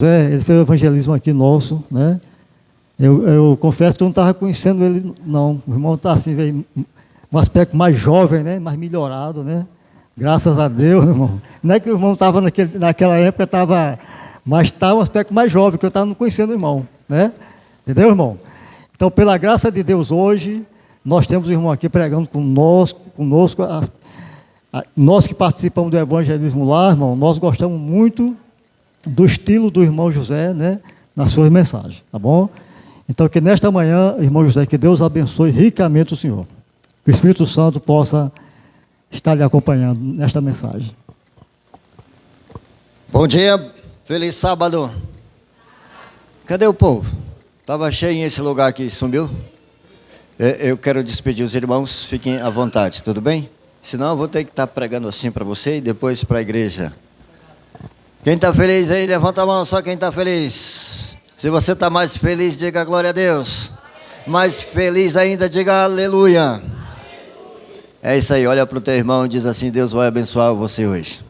Ele fez o evangelismo aqui nosso, né? Eu confesso que eu não estava conhecendo ele, não. O irmão está assim, veio um aspecto mais jovem, né? Mais melhorado, né? Graças a Deus, irmão. Não é que o irmão estava naquela época, mas está um aspecto mais jovem, que eu estava não conhecendo o irmão, né? Entendeu, irmão? Então, pela graça de Deus, hoje, nós temos o irmão aqui pregando conosco nós que participamos do evangelismo lá, irmão, nós gostamos muito do estilo do irmão José, né? Nas suas mensagens, tá bom? Então, que nesta manhã, irmão José, que Deus abençoe ricamente o senhor. Que o Espírito Santo possa estar lhe acompanhando nesta mensagem. Bom dia, feliz sábado. Cadê o povo? Estava cheio esse lugar aqui, sumiu? Eu quero despedir os irmãos, fiquem à vontade, tudo bem? Senão eu vou ter que estar pregando assim para você e depois para a igreja. Quem está feliz aí, levanta a mão, só quem está feliz. Se você está mais feliz, diga glória a Deus. Mais feliz ainda, diga aleluia. É isso aí, olha para o teu irmão e diz assim: Deus vai abençoar você hoje.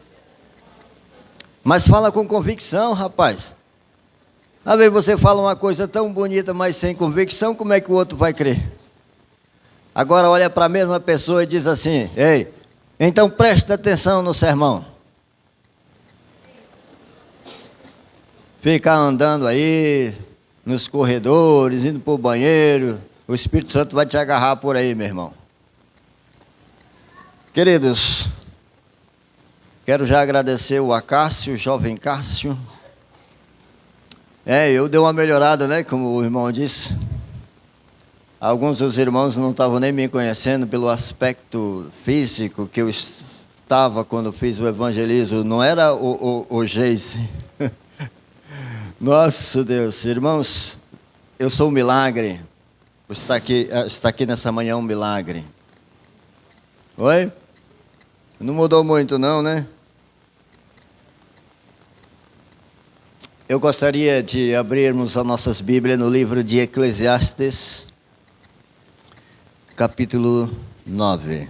Mas fala com convicção, rapaz. Às vezes você fala uma coisa tão bonita, mas sem convicção, como é que o outro vai crer? Agora olha para a mesma pessoa e diz assim: ei, então presta atenção no sermão. Ficar andando aí, nos corredores, indo para o banheiro, o Espírito Santo vai te agarrar por aí, meu irmão. Queridos, quero já agradecer o Acácio, o jovem Cássio. Eu dei uma melhorada, né, como o irmão disse. Alguns dos irmãos não estavam nem me conhecendo pelo aspecto físico que eu estava quando fiz o evangelismo. Não era o Geise. Nossa Deus, irmãos, eu sou um milagre. Estar aqui nessa manhã é um milagre. Oi? Não mudou muito não, né? Eu gostaria de abrirmos as nossas Bíblias no livro de Eclesiastes, capítulo 9.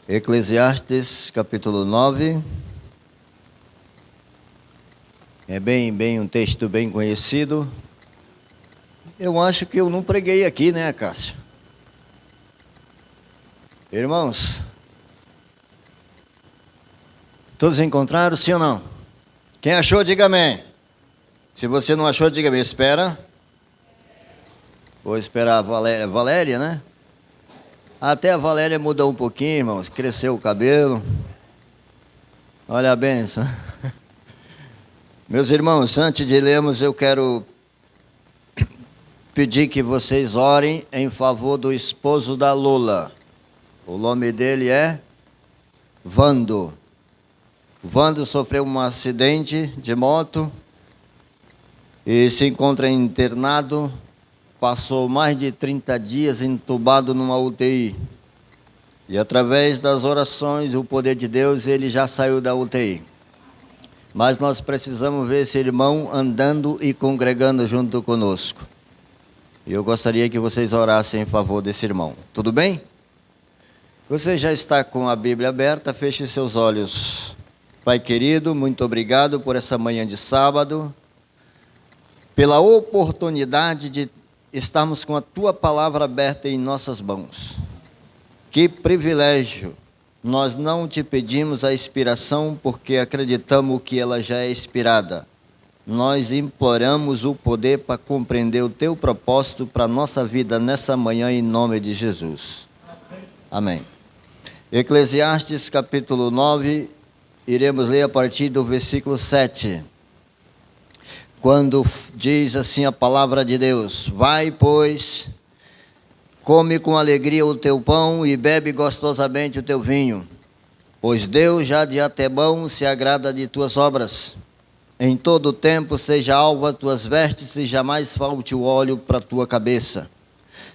Eclesiastes, capítulo 9. É bem um texto bem conhecido. Eu acho que eu não preguei aqui, né, Cássio? Irmãos, todos encontraram, sim ou não? Quem achou, diga amém. Se você não achou, diga amém. Espera. Vou esperar a Valéria, né? Até a Valéria mudou um pouquinho, irmãos. Cresceu o cabelo. Olha a benção. Meus irmãos, antes de lermos, eu quero pedir que vocês orem em favor do esposo da Lola. O nome dele é Vando. Vando sofreu um acidente de moto e se encontra internado. Passou mais de 30 dias entubado numa UTI. E através das orações, o poder de Deus, ele já saiu da UTI. Mas nós precisamos ver esse irmão andando e congregando junto conosco. E eu gostaria que vocês orassem em favor desse irmão. Tudo bem? Você já está com a Bíblia aberta, feche seus olhos. Pai querido, muito obrigado por essa manhã de sábado, pela oportunidade de estarmos com a Tua palavra aberta em nossas mãos. Que privilégio! Nós não te pedimos a inspiração porque acreditamos que ela já é inspirada. Nós imploramos o poder para compreender o Teu propósito para a nossa vida nessa manhã, em nome de Jesus. Amém. Eclesiastes capítulo 9, iremos ler a partir do versículo 7. Quando diz assim a palavra de Deus: vai, pois, come com alegria o teu pão e bebe gostosamente o teu vinho, pois Deus já de antemão se agrada de tuas obras. Em todo tempo seja alva tuas vestes e jamais falte o óleo para tua cabeça.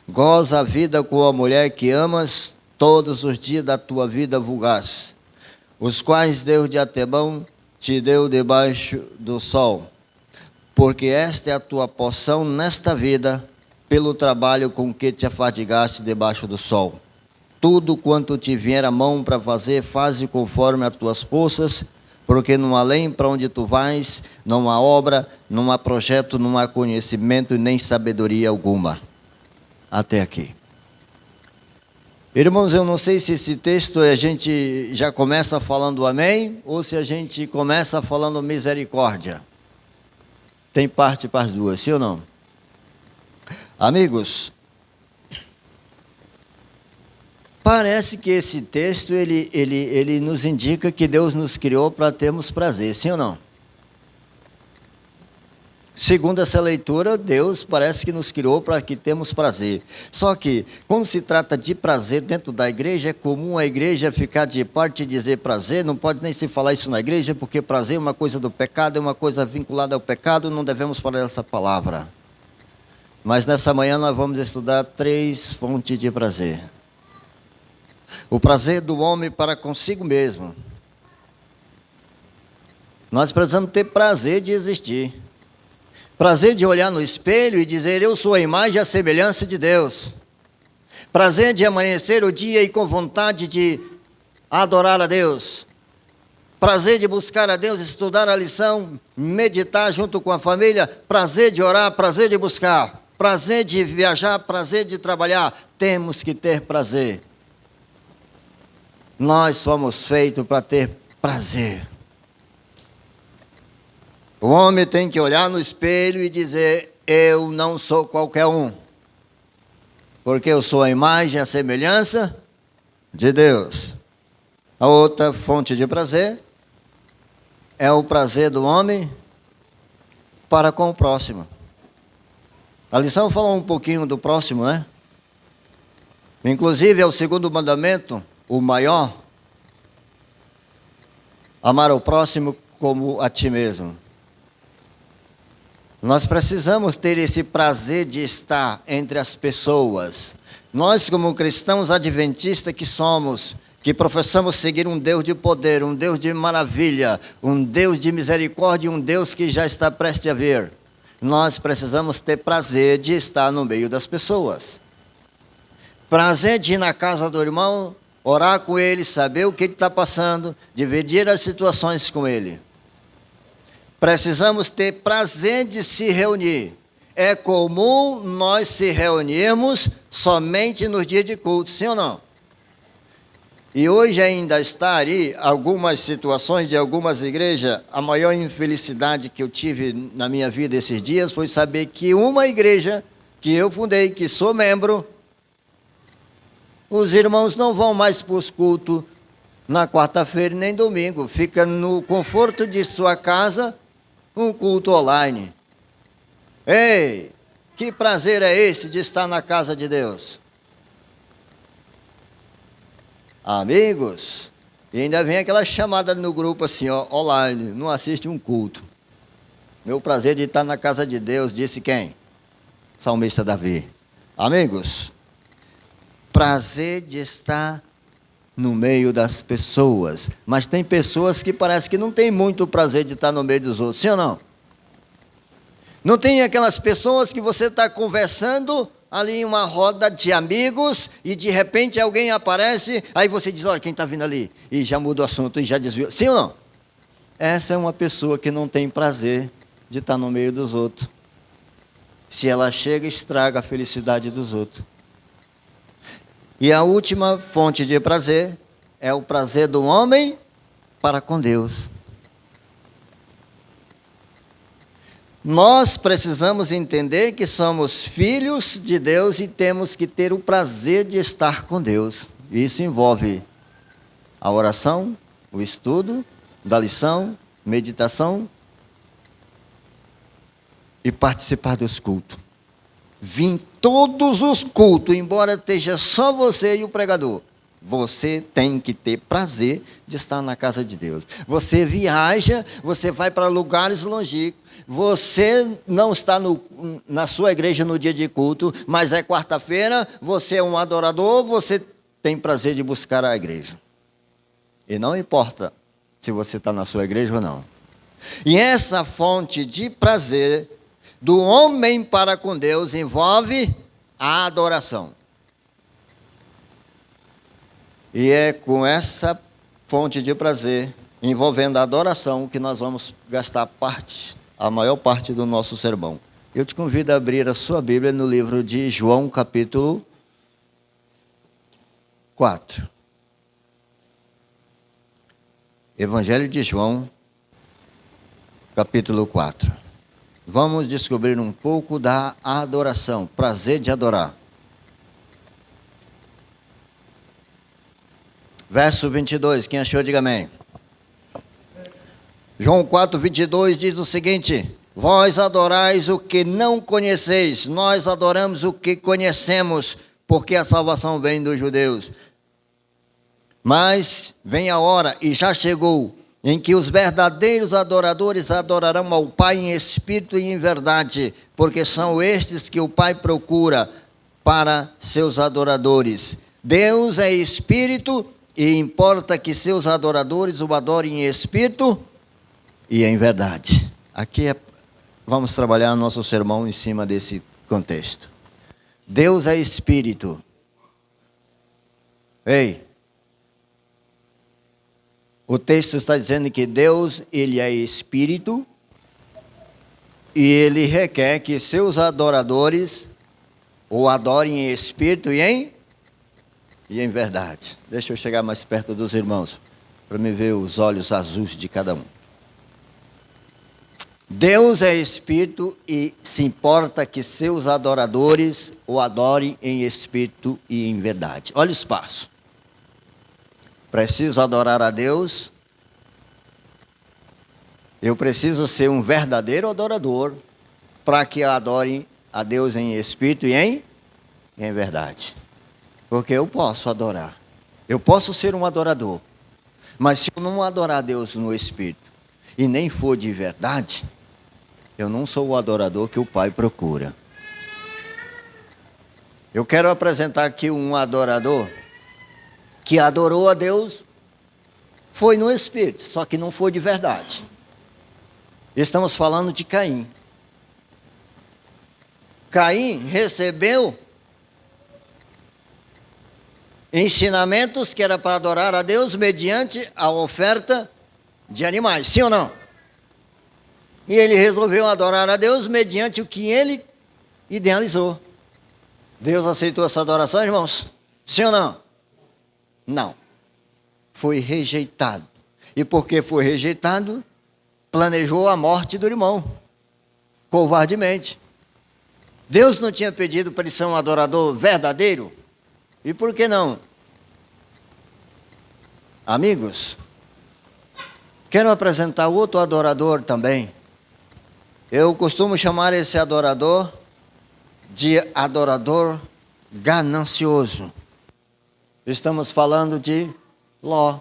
Goza a vida com a mulher que amas todos os dias da tua vida vulgaz, os quais Deus de antemão te deu debaixo do sol. Porque esta é a tua porção nesta vida, pelo trabalho com que te afadigaste debaixo do sol. Tudo quanto te vier a mão para fazer, faze conforme as tuas forças, Porque não há lei para onde tu vais, não há obra, não há projeto, não há conhecimento e nem sabedoria alguma. Até aqui. Irmãos, eu não sei se esse texto a gente já começa falando amém, ou se a gente começa falando misericórdia. Tem parte para as duas, sim ou não? Amigos, parece que esse texto, ele nos indica que Deus nos criou para termos prazer, sim ou não? Segundo essa leitura, Deus parece que nos criou para que temos prazer. Só que, quando se trata de prazer dentro da igreja, é comum a igreja ficar de parte e dizer prazer, não pode nem se falar isso na igreja, porque prazer é uma coisa do pecado, é uma coisa vinculada ao pecado, não devemos falar essa palavra. Mas nessa manhã nós vamos estudar 3 fontes de prazer. O prazer do homem para consigo mesmo. Nós precisamos ter prazer de existir. Prazer de olhar no espelho e dizer, eu sou a imagem e a semelhança de Deus. Prazer de amanhecer o dia e com vontade de adorar a Deus. Prazer de buscar a Deus, estudar a lição, meditar junto com a família. Prazer de orar, prazer de buscar. Prazer de viajar, prazer de trabalhar. Temos que ter prazer. Nós fomos feitos para ter prazer. O homem tem que olhar no espelho e dizer, eu não sou qualquer um. Porque eu sou a imagem e a semelhança de Deus. A outra fonte de prazer é o prazer do homem para com o próximo. A lição falou um pouquinho do próximo, né? Inclusive é o segundo mandamento, o maior. Amar o próximo como a ti mesmo. Nós precisamos ter esse prazer de estar entre as pessoas. Nós, como cristãos adventistas que somos, que professamos seguir um Deus de poder, um Deus de maravilha, um Deus de misericórdia, um Deus que já está prestes a vir. Nós precisamos ter prazer de estar no meio das pessoas. Prazer de ir na casa do irmão, orar com ele, saber o que ele está passando, dividir as situações com ele. Precisamos ter prazer de se reunir. É comum nós se reunirmos somente nos dias de culto, sim ou não? E hoje ainda está aí algumas situações de algumas igrejas. A maior infelicidade que eu tive na minha vida esses dias foi saber que uma igreja que eu fundei, que sou membro, os irmãos não vão mais para os cultos na quarta-feira nem domingo. Fica no conforto de sua casa, um culto online. Ei, que prazer é esse de estar na casa de Deus? Amigos, e ainda vem aquela chamada no grupo assim, ó, online, não assiste um culto. Meu prazer de estar na casa de Deus, disse quem? Salmista Davi. Amigos, prazer de estar no meio das pessoas. Mas tem pessoas que parece que não tem muito prazer de estar no meio dos outros, sim ou não? Não tem aquelas pessoas que você está conversando ali em uma roda de amigos e de repente alguém aparece, aí você diz, olha, quem está vindo ali? E já muda o assunto e já desviou. Sim ou não? Essa é uma pessoa que não tem prazer de estar no meio dos outros. Se ela chega, estraga a felicidade dos outros. E a última fonte de prazer é o prazer do homem para com Deus. Nós precisamos entender que somos filhos de Deus e temos que ter o prazer de estar com Deus. Isso envolve a oração, o estudo da lição, meditação e participar dos cultos. Vim todos os cultos, embora esteja só você e o pregador. Você tem que ter prazer de estar na casa de Deus. Você viaja, você vai para lugares longínquos. Você não está na sua igreja no dia de culto, mas é quarta-feira, você é um adorador, você tem prazer de buscar a igreja. E não importa se você está na sua igreja ou não. E essa fonte de prazer do homem para com Deus envolve a adoração. E é com essa fonte de prazer envolvendo a adoração, que nós vamos gastar a maior parte do nosso sermão. Eu te convido a abrir a sua Bíblia no livro de João, capítulo 4. Evangelho de João, capítulo 4. Vamos descobrir um pouco da adoração, prazer de adorar. Verso 22, quem achou, diga amém. João 4, 22 diz o seguinte: vós adorais o que não conheceis, nós adoramos o que conhecemos, porque a salvação vem dos judeus. Mas vem a hora, e já chegou, em que os verdadeiros adoradores adorarão ao Pai em espírito e em verdade, porque são estes que o Pai procura para seus adoradores. Deus é espírito, e importa que seus adoradores o adorem em espírito e em verdade. Aqui vamos trabalhar nosso sermão em cima desse contexto. Deus é espírito. Ei, o texto está dizendo que Deus, ele é espírito, e ele requer que seus adoradores o adorem em espírito e em verdade. Deixa eu chegar mais perto dos irmãos, para me ver os olhos azuis de cada um. Deus é espírito e se importa que seus adoradores o adorem em espírito e em verdade. Olha o espaço. Preciso adorar a Deus. Eu preciso ser um verdadeiro adorador para que adorem a Deus em espírito e em verdade. Porque eu posso adorar. Eu posso ser um adorador. Mas se eu não adorar a Deus no espírito e nem for de verdade, eu não sou o adorador que o Pai procura. Eu quero apresentar aqui um adorador que adorou a Deus, foi no espírito, só que não foi de verdade. Estamos falando de Caim. Caim recebeu ensinamentos que era para adorar a Deus mediante a oferta de animais, sim ou não? E ele resolveu adorar a Deus mediante o que ele idealizou. Deus aceitou essa adoração, irmãos? Sim ou não? Não. Foi rejeitado. E porque foi rejeitado, planejou a morte do irmão, covardemente. Deus não tinha pedido para ele ser um adorador verdadeiro? E por que não? Amigos, quero apresentar outro adorador também. Eu costumo chamar esse adorador de adorador ganancioso. Estamos falando de Ló.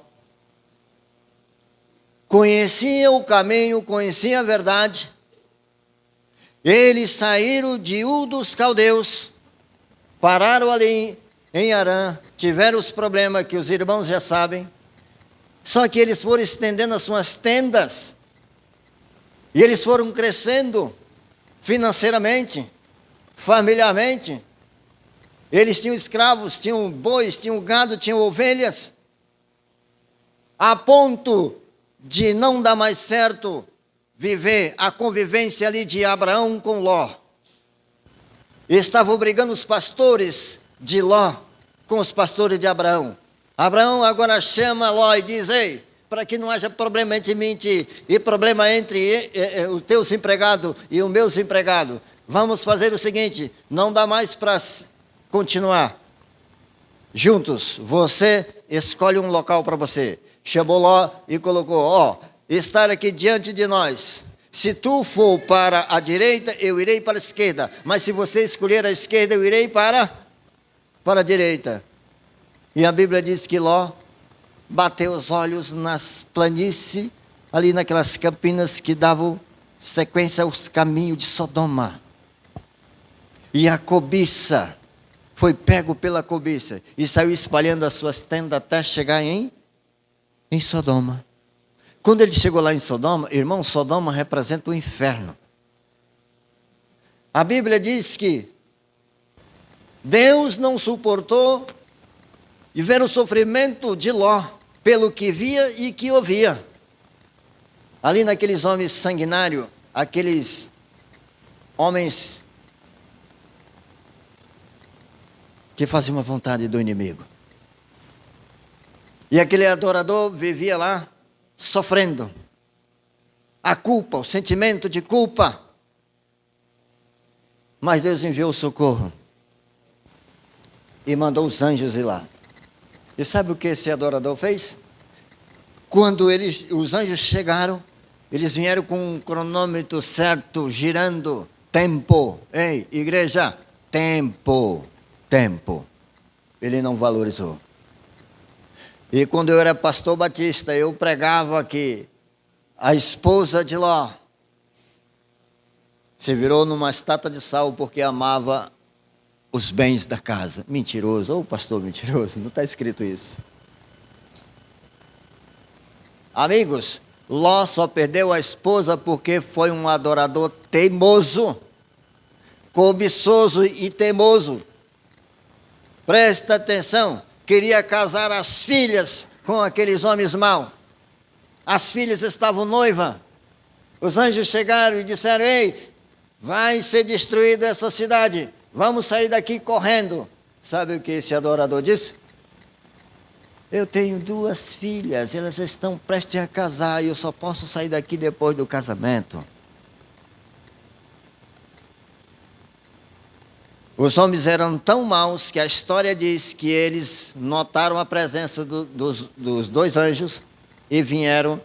Conhecia o caminho, conhecia a verdade. Eles saíram de Ur dos Caldeus, pararam ali em Harã, tiveram os problemas que os irmãos já sabem. Só que eles foram estendendo as suas tendas. E eles foram crescendo financeiramente, familiarmente. Eles tinham escravos, tinham bois, tinham gado, tinham ovelhas. A ponto de não dar mais certo viver a convivência ali de Abraão com Ló. Estavam brigando os pastores de Ló com os pastores de Abraão. Abraão agora chama Ló e diz: ei, para que não haja problema entre mim e problema entre os teus empregados e os meus empregados, vamos fazer o seguinte: não dá mais para continuar juntos. Você escolhe um local para você. Chamou Ló e colocou: estar aqui diante de nós. Se tu for para a direita, eu irei para a esquerda. Mas se você escolher a esquerda, eu irei para a direita. E a Bíblia diz que Ló bateu os olhos nas planícies, ali naquelas campinas que davam sequência aos caminhos de Sodoma. E a cobiça, foi pego pela cobiça e saiu espalhando as suas tendas até chegar em Sodoma. Quando ele chegou lá em Sodoma, irmão, Sodoma representa o inferno. A Bíblia diz que Deus não suportou de ver o sofrimento de Ló, pelo que via e que ouvia. ali naqueles homens sanguinários, aqueles homens que faziam a vontade do inimigo. E aquele adorador vivia lá sofrendo a culpa, o sentimento de culpa. Mas Deus enviou o socorro e mandou os anjos ir lá. E sabe o que esse adorador fez? Quando os anjos chegaram, eles vieram com um cronômetro certo, girando, tempo. Ei, igreja, tempo. Ele não valorizou. E quando eu era pastor batista, eu pregava que a esposa de Ló se virou numa estátua de sal porque amava os bens da casa. Mentiroso, ô pastor mentiroso, não está escrito isso. Amigos, Ló só perdeu a esposa porque foi um adorador teimoso, cobiçoso e teimoso. Presta atenção, queria casar as filhas com aqueles homens maus. As filhas estavam noivas. Os anjos chegaram e disseram: ei, vai ser destruída essa cidade, vamos sair daqui correndo. Sabe o que esse adorador disse? Eu tenho 2 filhas, elas estão prestes a casar e eu só posso sair daqui depois do casamento. Os homens eram tão maus que a história diz que eles notaram a presença dos 2 anjos e vieram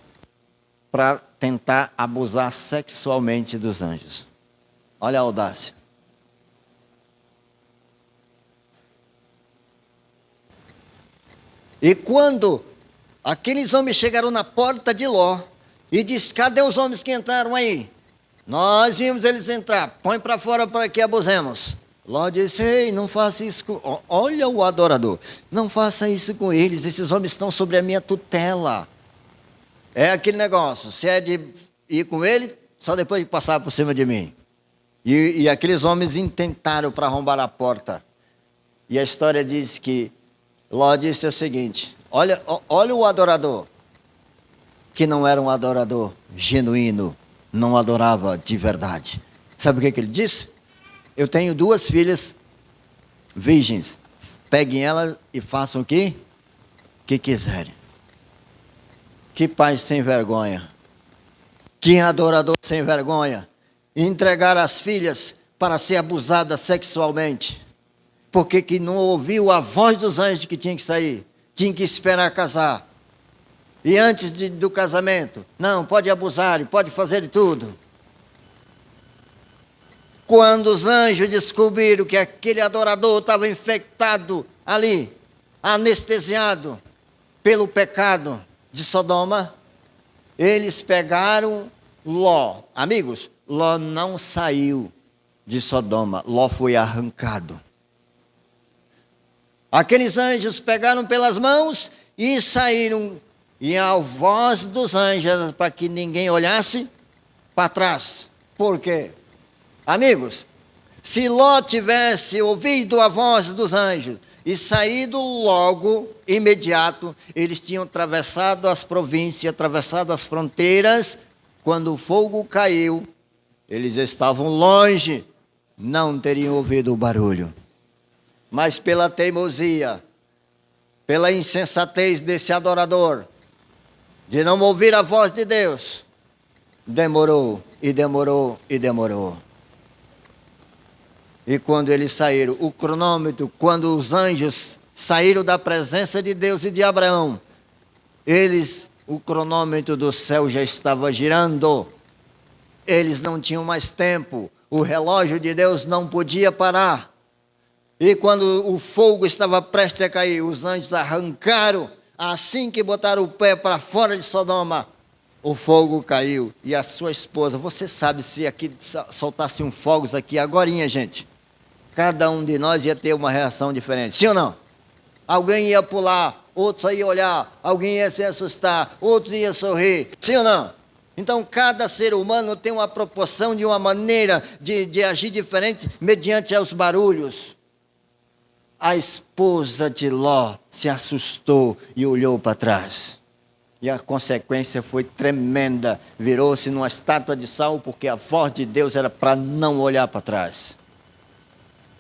para tentar abusar sexualmente dos anjos. Olha a audácia. E quando aqueles homens chegaram na porta de Ló e disse: cadê os homens que entraram aí? Nós vimos eles entrar, põe para fora para que abusemos. Ló disse: ei, não faça isso com... Olha o adorador, não faça isso com eles, esses homens estão sobre a minha tutela. É aquele negócio, se é de ir com ele, só depois de passar por cima de mim. E aqueles homens intentaram para arrombar a porta. E a história diz que Ló disse o seguinte: olha o adorador, que não era um adorador genuíno, não adorava de verdade. Sabe o que ele disse? Eu tenho 2 filhas virgens, peguem elas e façam o que quiserem. Que pai sem vergonha, que adorador sem vergonha, entregar as filhas para ser abusada sexualmente, porque que não ouviu a voz dos anjos que tinha que sair, tinha que esperar casar. E antes do casamento, não, pode abusar, pode fazer de tudo. Quando os anjos descobriram que aquele adorador estava infectado ali, anestesiado pelo pecado de Sodoma, eles pegaram Ló. Amigos, Ló não saiu de Sodoma, Ló foi arrancado. Aqueles anjos pegaram pelas mãos e saíram, e a voz dos anjos, para que ninguém olhasse para trás. Por quê? Amigos, se Ló tivesse ouvido a voz dos anjos e saído logo, imediato, eles tinham atravessado as províncias, atravessado as fronteiras. Quando o fogo caiu, eles estavam longe, não teriam ouvido o barulho. Mas pela teimosia, pela insensatez desse adorador, de não ouvir a voz de Deus, demorou e demorou e demorou. E quando eles saíram, o cronômetro, quando os anjos saíram da presença de Deus e de Abraão, o cronômetro do céu já estava girando. Eles não tinham mais tempo, o relógio de Deus não podia parar. E quando o fogo estava prestes a cair, os anjos arrancaram, assim que botaram o pé para fora de Sodoma, o fogo caiu. E a sua esposa, você sabe, se aqui soltasse um fogos aqui agorinha, gente, cada um de nós ia ter uma reação diferente, sim ou não? Alguém ia pular, outro só ia olhar, alguém ia se assustar, outro ia sorrir, sim ou não? Então cada ser humano tem uma proporção de uma maneira de agir diferente mediante aos barulhos. A esposa de Ló se assustou e olhou para trás. E a consequência foi tremenda. Virou-se numa estátua de sal, porque a voz de Deus era para não olhar para trás.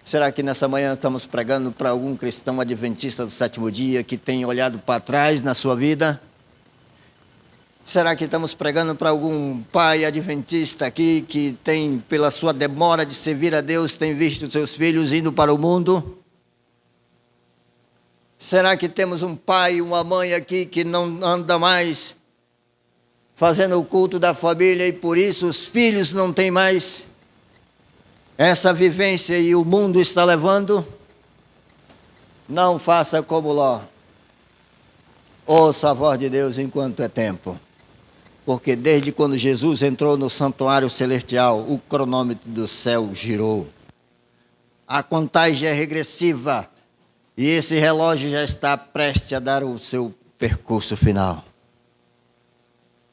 Será que nessa manhã estamos pregando para algum cristão adventista do sétimo dia que tem olhado para trás na sua vida? Será que estamos pregando para algum pai adventista aqui que tem, pela sua demora de servir a Deus, tem visto seus filhos indo para o mundo? Será que temos um pai e uma mãe aqui que não anda mais fazendo o culto da família e por isso os filhos não têm mais essa vivência e o mundo está levando? Não faça como Ló. Ouça a voz de Deus enquanto é tempo. Porque desde quando Jesus entrou no santuário celestial, o cronômetro do céu girou. A contagem é regressiva e esse relógio já está prestes a dar o seu percurso final.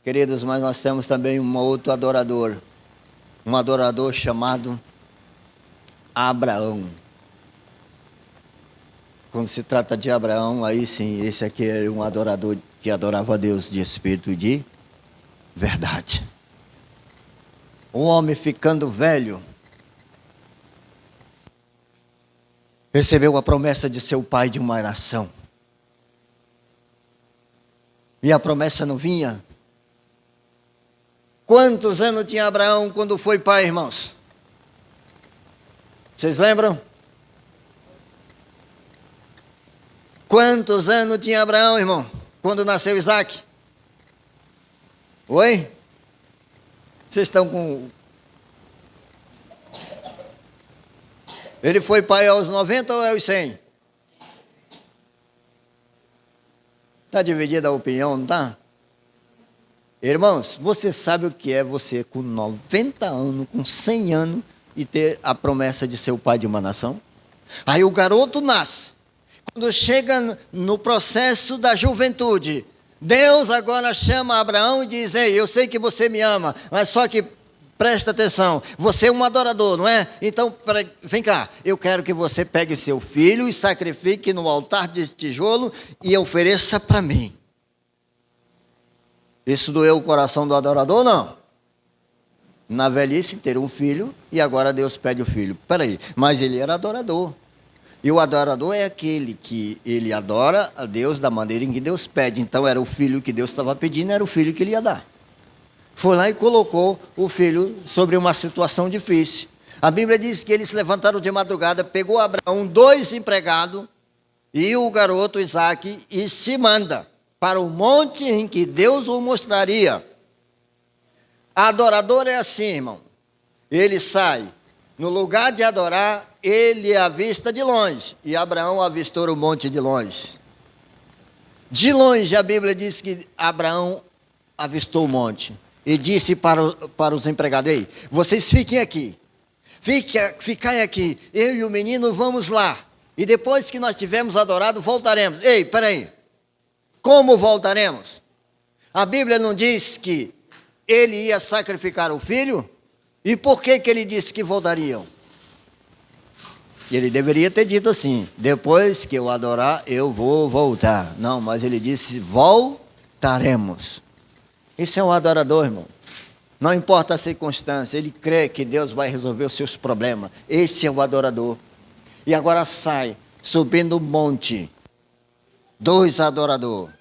Queridos, mas nós temos também um outro adorador chamado Abraão. Quando se trata de Abraão, aí sim, esse aqui é um adorador que adorava a Deus de espírito e de verdade. Um homem ficando velho, recebeu a promessa de ser o pai de uma nação. E a promessa não vinha. Quantos anos tinha Abraão quando foi pai, irmãos? Vocês lembram? Quantos anos tinha Abraão, irmão, quando nasceu Isaac? Oi? Vocês estão com... Ele foi pai aos 90 ou aos 100? Está dividida a opinião, não está? Irmãos, você sabe o que é você com 90 anos, com 100 anos, e ter a promessa de ser o pai de uma nação? Aí o garoto nasce. Quando chega no processo da juventude, Deus agora chama Abraão e diz: ei, eu sei que você me ama, mas só que presta atenção, você é um adorador, não é? Então, vem cá, eu quero que você pegue seu filho e sacrifique no altar de tijolo e ofereça para mim. Isso doeu o coração do adorador, não? Na velhice, ter um filho, e agora Deus pede o filho. Peraí, mas ele era adorador. E o adorador é aquele que ele adora a Deus da maneira em que Deus pede. Então era o filho que Deus estava pedindo, era o filho que ele ia dar. Foi lá e colocou o filho sobre uma situação difícil. A Bíblia diz que eles se levantaram de madrugada, pegou Abraão, 2 empregados, e o garoto Isaac, e se manda para o monte em que Deus o mostraria. Adorador é assim, irmão. Ele sai, no lugar de adorar, ele avista de longe. E Abraão avistou o monte de longe. De longe, a Bíblia diz que Abraão avistou o monte. E disse para os empregados: ei, vocês fiquem aqui. Ficai aqui. Eu e o menino vamos lá. E depois que nós tivermos adorado, voltaremos. Ei, peraí. Como voltaremos? A Bíblia não diz que ele ia sacrificar o filho? E por que ele disse que voltariam? Ele deveria ter dito assim: depois que eu adorar, eu vou voltar. Não, mas ele disse: voltaremos. Isso é um adorador, irmão. Não importa a circunstância, ele crê que Deus vai resolver os seus problemas. Esse é o adorador. E agora sai, subindo o monte. 2 adoradores,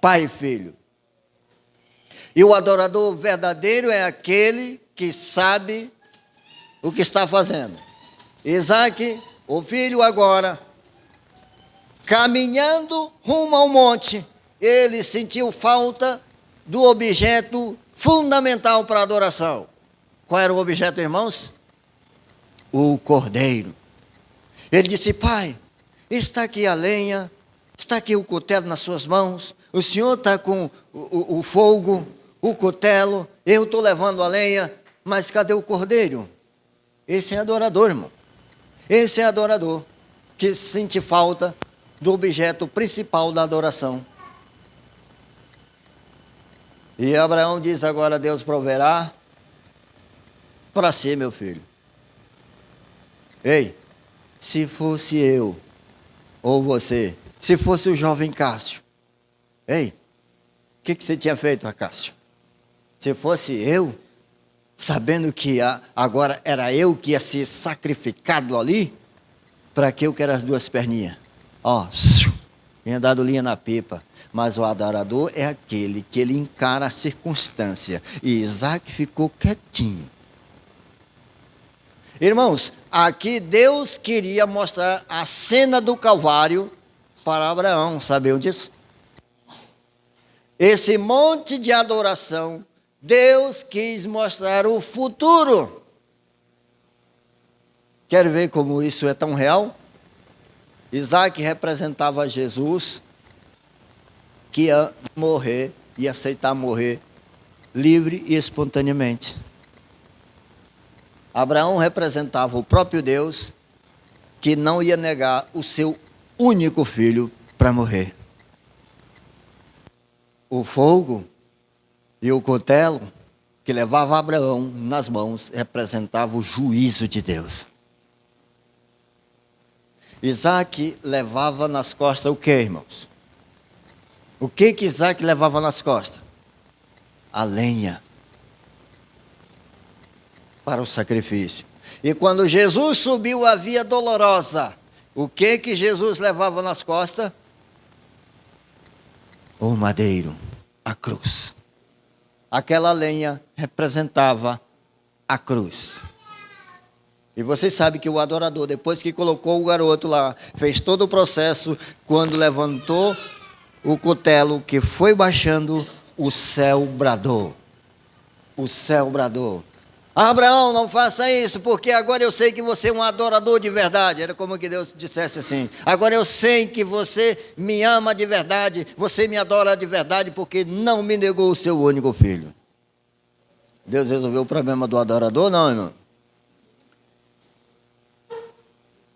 pai e filho. E o adorador verdadeiro é aquele que sabe o que está fazendo. Isaac, o filho agora, caminhando rumo ao monte, ele sentiu falta do objeto fundamental para a adoração. Qual era o objeto, irmãos? O cordeiro. Ele disse: pai, está aqui a lenha, está aqui o cutelo nas suas mãos, o senhor está com o fogo, o cutelo, eu estou levando a lenha, mas cadê o cordeiro? Esse é adorador, irmão. Esse é adorador que sente falta do objeto principal da adoração. E Abraão diz agora: Deus proverá para si, meu filho. Ei, se fosse eu ou você, se fosse o jovem Cássio, ei, que você tinha feito, Acácio? Se fosse eu, sabendo que agora era eu que ia ser sacrificado ali, para que eu quero as duas perninhas? Ó, tinha dado linha na pipa. Mas o adorador é aquele que ele encara a circunstância. E Isaac ficou quietinho. Irmãos, aqui Deus queria mostrar a cena do Calvário para Abraão. Sabiam disso? Esse monte de adoração, Deus quis mostrar o futuro. Quer ver como isso é tão real? Isaac representava Jesus, que ia morrer e aceitar morrer livre e espontaneamente. Abraão representava o próprio Deus, que não ia negar o seu único filho para morrer. O fogo e o cutelo que levava Abraão nas mãos representava o juízo de Deus. Isaac levava nas costas o que, irmãos? O que Isaac levava nas costas? A lenha para o sacrifício. E quando Jesus subiu a via dolorosa, o que Jesus levava nas costas? O madeiro, a cruz. Aquela lenha representava a cruz. E vocês sabem que o adorador, depois que colocou o garoto lá, fez todo o processo, quando levantou o cutelo que foi baixando, o céu bradou. O céu bradou. Abraão, não faça isso, porque agora eu sei que você é um adorador de verdade. Era como que Deus dissesse assim: agora eu sei que você me ama de verdade, você me adora de verdade, porque não me negou o seu único filho. Deus resolveu o problema do adorador? Não, irmão.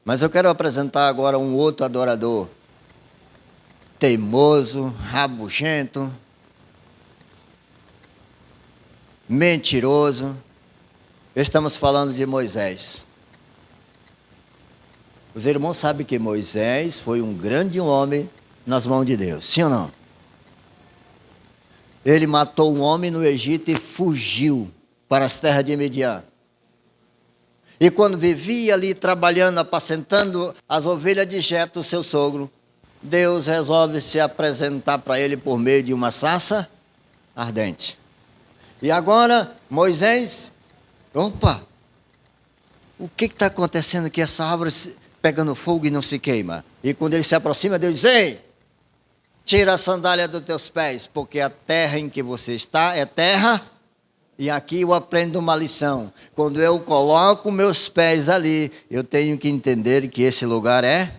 Mas eu quero apresentar agora um outro adorador. Teimoso, rabugento, mentiroso. Estamos falando de Moisés. Os irmãos sabem que Moisés foi um grande homem nas mãos de Deus, sim ou não? Ele matou um homem no Egito e fugiu para as terras de Midian. E quando vivia ali trabalhando, apacentando as ovelhas de Jetro, seu sogro, Deus resolve se apresentar para ele por meio de uma sarça ardente. E agora, Moisés, opa, o que está acontecendo que essa árvore pegando fogo e não se queima? E quando ele se aproxima, Deus diz: ei, tira a sandália dos teus pés, porque a terra em que você está é terra. E aqui eu aprendo uma lição. Quando eu coloco meus pés ali, eu tenho que entender que esse lugar é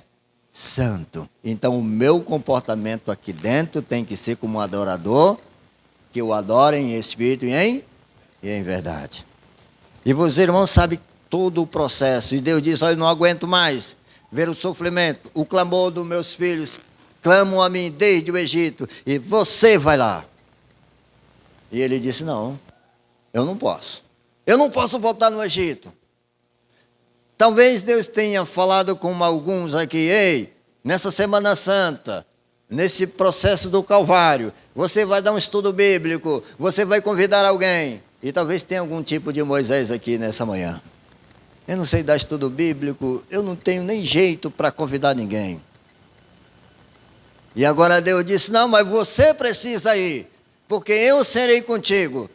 santo. Então o meu comportamento aqui dentro tem que ser como um adorador, que eu adoro em espírito e em verdade. E os irmãos sabem todo o processo. E Deus diz: olha, eu não aguento mais ver o sofrimento, o clamor dos meus filhos, clamam a mim desde o Egito, e você vai lá. E ele disse: não, eu não posso. Eu não posso voltar no Egito. Talvez Deus tenha falado com alguns aqui: ei, nessa Semana Santa, nesse processo do Calvário, você vai dar um estudo bíblico, você vai convidar alguém. E talvez tenha algum tipo de Moisés aqui nessa manhã. Eu não sei dar estudo bíblico, eu não tenho nem jeito para convidar ninguém. E agora Deus disse: não, mas você precisa ir, porque eu serei contigo.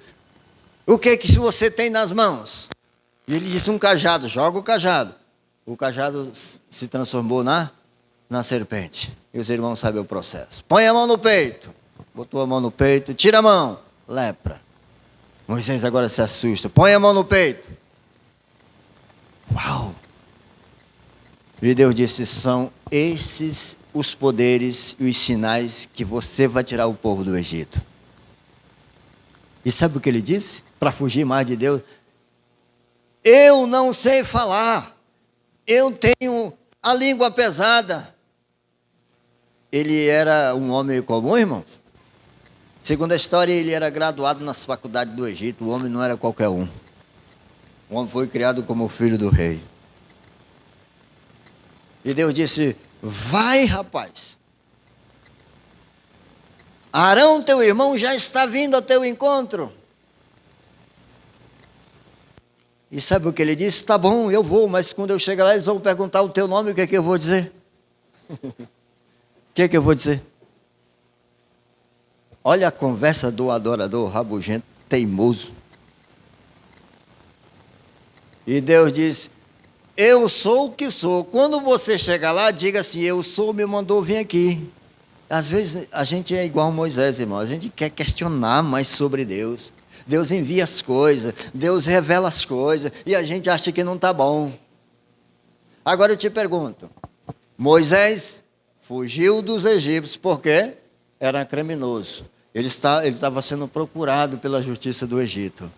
O que você tem nas mãos? E ele disse: um cajado. Joga o cajado. O cajado se transformou na serpente. E os irmãos sabem o processo. Põe a mão no peito. Botou a mão no peito. Tira a mão. Lepra. Moisés agora se assusta. Põe a mão no peito. Uau! E Deus disse: são esses os poderes e os sinais que você vai tirar o povo do Egito. E sabe o que ele disse? Para fugir mais de Deus: eu não sei falar, eu tenho a língua pesada. Ele era um homem comum, irmão? Segundo a história, ele era graduado nas faculdades do Egito. O homem não era qualquer um. O homem foi criado como filho do rei. E Deus disse: vai, rapaz. Arão, teu irmão, já está vindo ao teu encontro. E sabe o que ele disse? Tá bom, eu vou, mas quando eu chegar lá, eles vão perguntar o teu nome, o que é que eu vou dizer? O que é que eu vou dizer? Olha a conversa do adorador rabugento, teimoso. E Deus diz, eu sou o que sou. Quando você chegar lá, diga assim, eu sou, me mandou vir aqui. Às vezes a gente é igual Moisés, irmão. A gente quer questionar mais sobre Deus. Deus envia as coisas, Deus revela as coisas, e a gente acha que não está bom. Agora eu te pergunto, Moisés fugiu dos egípcios porque era criminoso. Ele estava sendo procurado pela justiça do Egito.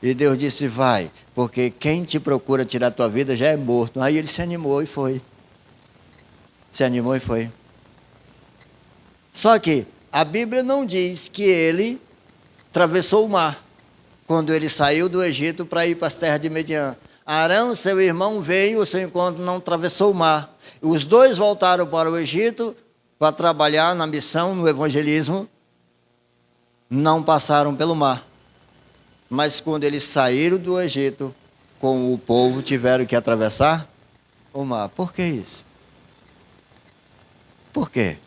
E Deus disse, vai, porque quem te procura tirar a tua vida já é morto. Aí ele se animou e foi. Se animou e foi. Só que a Bíblia não diz que ele atravessou o mar, quando ele saiu do Egito para ir para as terras de Midian. Arão, seu irmão, veio ao seu encontro, não atravessou o mar. Os dois voltaram para o Egito para trabalhar na missão, no evangelismo. Não passaram pelo mar. Mas quando eles saíram do Egito, com o povo, tiveram que atravessar o mar. Por que isso? Por quê?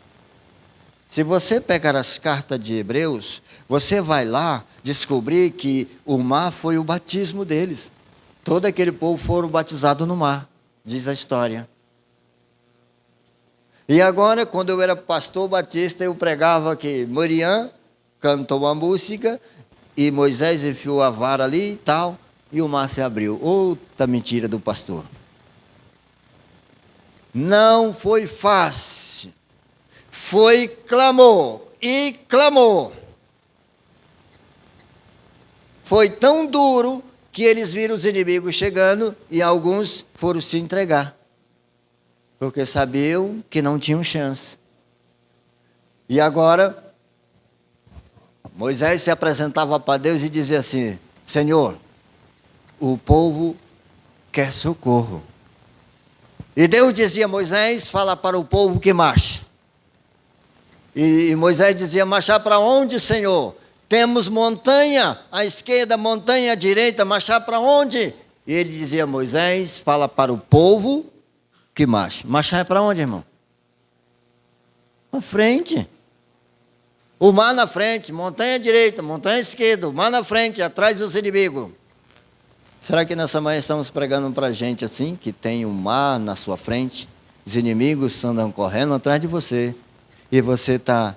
Se você pegar as cartas de Hebreus, você vai lá descobrir que o mar foi o batismo deles. Todo aquele povo foram batizados no mar, diz a história. E agora, quando eu era pastor batista, eu pregava que Miriam cantou uma música e Moisés enfiou a vara ali e tal, e o mar se abriu. Outra mentira do pastor. Não foi fácil. Foi clamor e clamor. Foi tão duro que eles viram os inimigos chegando e alguns foram se entregar. Porque sabiam que não tinham chance. E agora, Moisés se apresentava para Deus e dizia assim, Senhor, o povo quer socorro. E Deus dizia a Moisés, fala para o povo que marche. E Moisés dizia, marchar para onde, Senhor? Temos montanha à esquerda, montanha à direita, marchar para onde? E ele dizia, Moisés, fala para o povo que marche. Marchar é para onde, irmão? Para frente. O mar na frente, montanha à direita, montanha à esquerda, o mar na frente, atrás dos inimigos. Será que nessa manhã estamos pregando para gente assim, que tem o mar na sua frente, os inimigos andam correndo atrás de você, e você está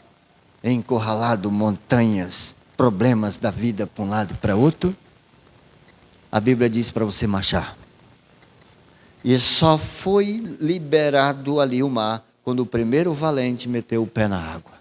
encurralado, montanhas, problemas da vida para um lado e para outro? A Bíblia diz para você marchar. E só foi liberado ali o mar quando o primeiro valente meteu o pé na água.